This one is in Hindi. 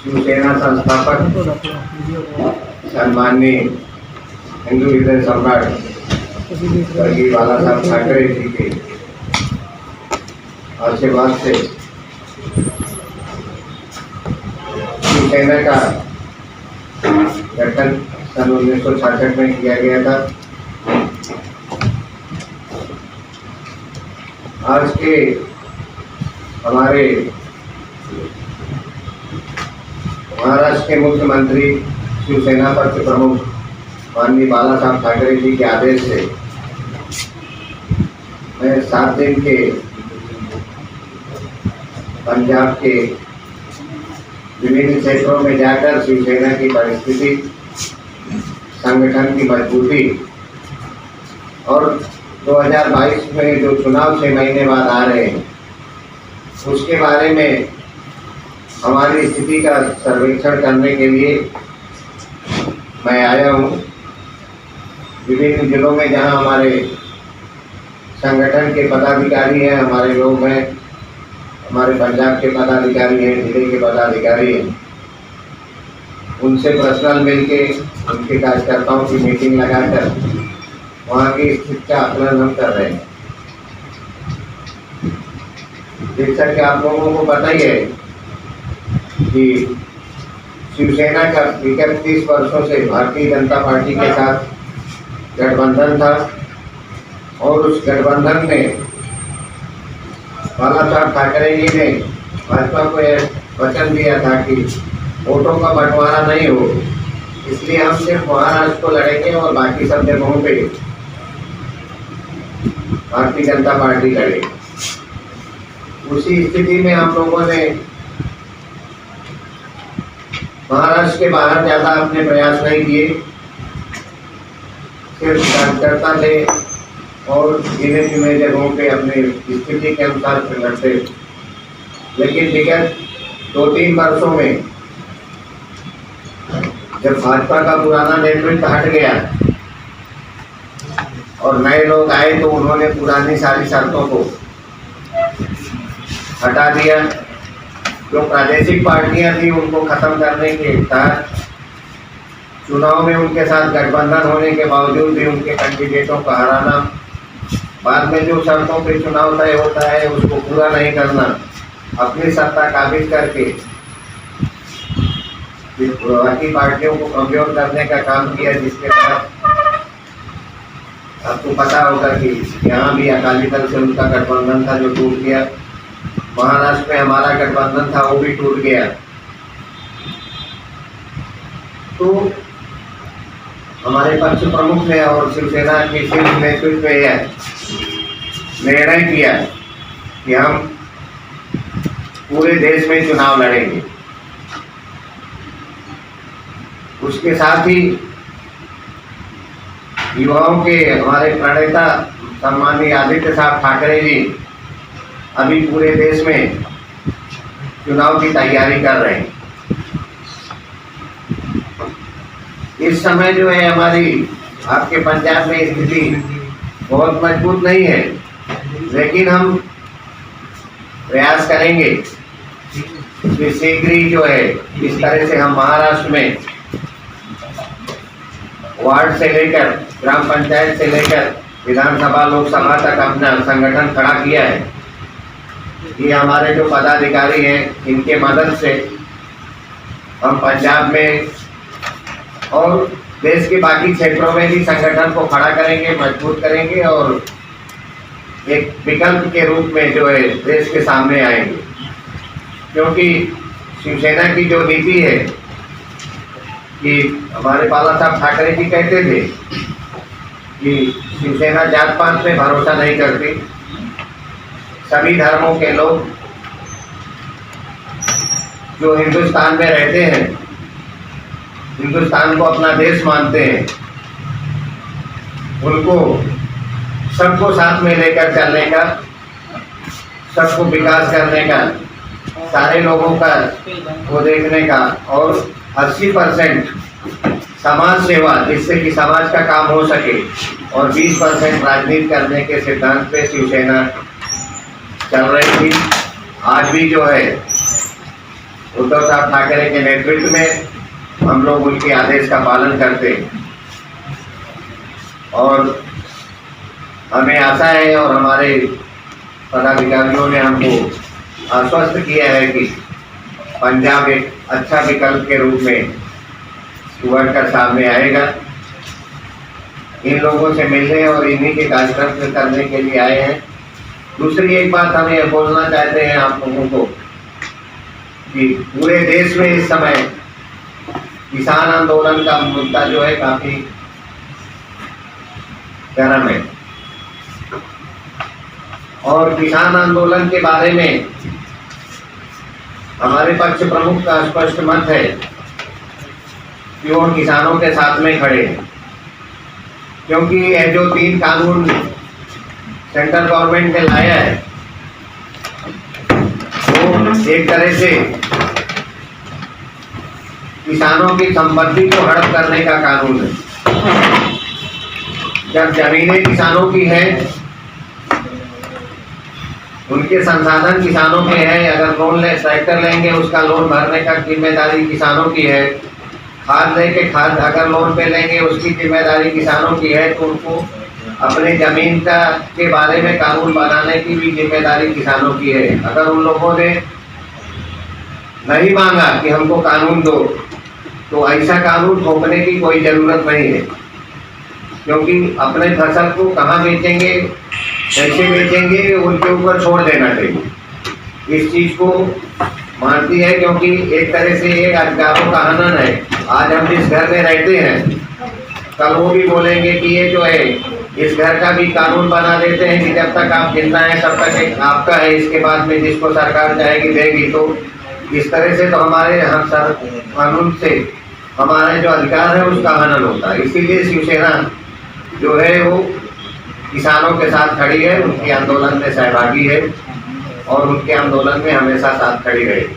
शिवसेना संस्थापक सम्माननीय हिंदू हृदय सम्राट स्वर्गीय बाला साहब ठाकरे जी के आशीर्वाद से शिवसेना का गठन सन 1966 में किया गया था। आज के हमारे महाराष्ट्र के मुख्यमंत्री शिवसेना पक्ष प्रमुख माननीय बाला साहब ठाकरे जी के आदेश से मैं 7 दिन के पंजाब के विभिन्न क्षेत्रों में जाकर शिवसेना की परिस्थिति, संगठन की मजबूती और 2022 में जो चुनाव 6 महीने बाद आ रहे हैं उसके बारे में हमारी स्थिति का सर्वेक्षण करने के लिए मैं आया हूँ। विभिन्न जिलों में जहाँ हमारे संगठन के पदाधिकारी हैं, हमारे लोग हैं, हमारे पंजाब के पदाधिकारी हैं, जिले के पदाधिकारी हैं, उनसे पर्सनल मिलके उनके कार्यकर्ताओं की मीटिंग लगाकर वहाँ की स्थिति का आकलन हम कर रहे हैं। जैसा कि आप लोगों को पता ही है कि शिवसेना का विगत 30 वर्षों से भारतीय जनता पार्टी के साथ गठबंधन था और उस गठबंधन में बाला साहब ठाकरे जी ने भाजपा को यह वचन दिया था कि वोटों का बंटवारा नहीं हो, इसलिए हम सिर्फ महाराष्ट्र को लड़ेंगे और बाकी सब जगहों पे भारतीय जनता पार्टी लड़ेगी। उसी स्थिति में हम लोगों ने महाराष्ट्र के बाहर ज़्यादा अपने प्रयास नहीं किए, सिर्फ कार्यकर्ता थे और गिने चुने जगहों पे अपने स्थिति के अनुसार लड़ते। लेकिन विगत 2-3 वर्षों में जब भाजपा का पुराना नेतृत्व हट गया और नए लोग आए तो उन्होंने पुरानी सारी शर्तों को हटा दिया। जो प्रादेशिक पार्टियां थी उनको खत्म करने के तहत चुनाव में उनके साथ गठबंधन होने के बावजूद भी उनके कैंडिडेटों को हराना, बाद में जो शर्तों पे चुनाव तय होता है उसको पूरा नहीं करना, अपनी सत्ता काबिज करके बाकी पार्टियों को कमजोर करने का काम किया, जिसके बाद आपको पता होगा कि यहाँ भी अकाली दल से उनका गठबंधन था जो टूट गया, महाराष्ट्र में हमारा गठबंधन था वो भी टूट गया। तो हमारे पक्ष प्रमुख ने और शिवसेना के शीर्ष नेतृत्व में यह निर्णय किया कि हम पूरे देश में चुनाव लड़ेंगे। उसके साथ ही युवाओं के हमारे प्रणेता सम्माननीय आदित्य साहब ठाकरे जी अभी पूरे देश में चुनाव की तैयारी कर रहे हैं। इस समय जो है हमारी आपके पंजाब में स्थिति बहुत मजबूत नहीं है, लेकिन हम प्रयास करेंगे कि शीघ्र ही जो है इस तरह से हम महाराष्ट्र में वार्ड से लेकर ग्राम पंचायत से लेकर विधानसभा लोकसभा तक अपना संगठन खड़ा किया है। ये हमारे जो पदाधिकारी हैं इनके मदद से हम पंजाब में और देश के बाकी क्षेत्रों में भी संगठन को खड़ा करेंगे, मजबूत करेंगे और एक विकल्प के रूप में जो है देश के सामने आएंगे। क्योंकि शिवसेना की जो नीति है कि हमारे बाला साहब ठाकरे जी कहते थे कि शिवसेना जात पात में भरोसा नहीं करती, सभी धर्मों के लोग जो हिंदुस्तान में रहते हैं, हिंदुस्तान को अपना देश मानते हैं, उनको सबको साथ में लेकर चलने का, सबको विकास करने का, सारे लोगों का वो देखने का और 80% समाज सेवा जिससे कि समाज का काम हो सके और 20% राजनीति करने के सिद्धांत पे शिवसेना चल रही थी। आज भी जो है उद्धव साहब ठाकरे के नेतृत्व में हम लोग उनके आदेश का पालन करते और हमें आशा है और हमारे पदाधिकारियों ने हमको आश्वस्त किया है कि पंजाब एक अच्छा विकल्प के रूप में उभर कर सामने आएगा। इन लोगों से मिलने और इन्हीं के कार्यक्रम करने के लिए आए हैं। दूसरी एक बात हम ये बोलना चाहते हैं आप लोगों को कि पूरे देश में इस समय किसान आंदोलन का मुद्दा जो है काफी गर्म है और किसान आंदोलन के बारे में हमारे पक्ष प्रमुख का स्पष्ट मत है कि वो किसानों के साथ में खड़े हैं, क्योंकि ये जो 3 कानून सेंट्रल गवर्नमेंट ने लाया है वो एक तरह से किसानों की संपत्ति को हड़प करने का कानून है। जब जमीनें किसानों की हैं, उनके संसाधन किसानों के हैं, अगर लोन ले ट्रैक्टर लेंगे उसका लोन भरने का जिम्मेदारी किसानों की है, खाद लेके खाद अगर लोन पे लेंगे उसकी जिम्मेदारी किसानों की है, तो उनको अपने जमीन का के बारे में कानून बनाने की भी जिम्मेदारी किसानों की है। अगर उन लोगों ने नहीं मांगा कि हमको कानून दो, तो ऐसा कानून थोपने की कोई ज़रूरत नहीं है, क्योंकि अपने फसल को कहाँ बेचेंगे, कैसे बेचेंगे, उनके ऊपर छोड़ देना चाहिए। इस चीज़ को मानती है, क्योंकि एक तरह से एक अधिकारों का हनन है। आज हम जिस घर में रहते हैं, कल वो भी बोलेंगे कि ये जो है इस घर का भी कानून बना देते हैं कि जब तक आप जिंदा हैं तब तक एक आपका है, इसके बाद में जिसको सरकार चाहेगी देगी। तो इस तरह से तो हमारे हम सर कानून से हमारे जो अधिकार है उसका हनन होता है। इसीलिए शिवसेना जो है वो किसानों के साथ खड़ी है, उनके आंदोलन में सहभागी है और उनके आंदोलन में हमेशा साथ खड़ी रहेगी।